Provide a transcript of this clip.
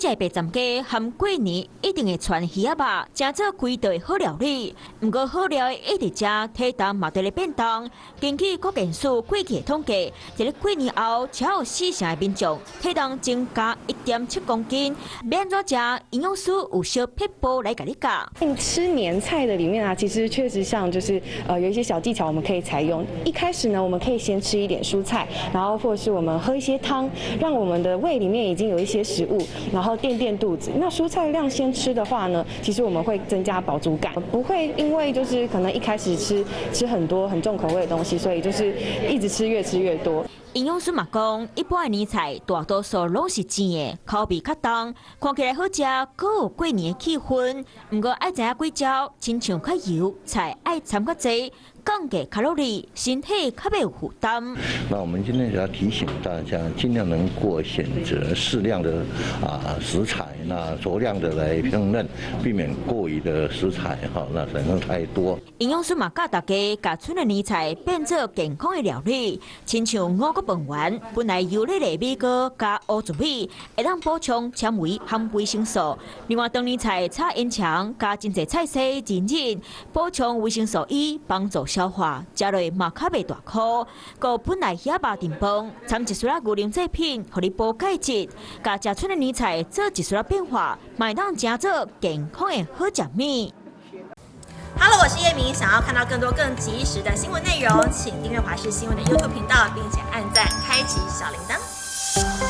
食白斩鸡和过年一定会传鱼仔肉，真做几道好料理。不过好料的一直食，体重嘛对咧变动。根据国健署过去统计，在咧过年后，超有40%的民众体重增加1.7公斤。要安怎食？营养师有小撇步来甲你教。吃年菜的里面啊，其实确实像就是有一些小技巧我们可以采用。一开始呢，我们可以先吃一点蔬菜，然后或者是我们喝一些汤，让我们的胃里面已经有一些食物，然后垫肚子。那蔬菜量先吃的话呢，其实我们会增加饱足感，不会因为就是可能一开始吃很多很重口味的东西，所以就是一直吃越吃越多。营养师嘛讲，一般的年菜大多数拢是煎的，口味较重，看起来好食，阁有过年的气氛。不过爱知影几招，亲像较油，菜爱掺较济，降低卡路里，身体较袂有负担。那我们今天要提醒大家，尽量能够选择适量的食材，那酌量的来烹饪，避免过于的食材那产生太多。营养师嘛教大家，把春的年菜变做健康的料理，亲像五谷饭圆，本来油腻的米糕加乌竹米，会当补充纤维和维生素。另外，当年菜炒烟肠加真济菜色仁，补充维生素 E， 帮助消化，食落嘛较袂大苦。个本来遐肉丁饭，掺一撮牛奶制品，互你补钙质。甲食春的年菜做一撮变化，买当真做健康的好食物。Hello， 我是叶明。想要看到更多更及时的新闻内容，请订阅华视新闻的 YouTube 频道，并且按赞、开启小铃铛。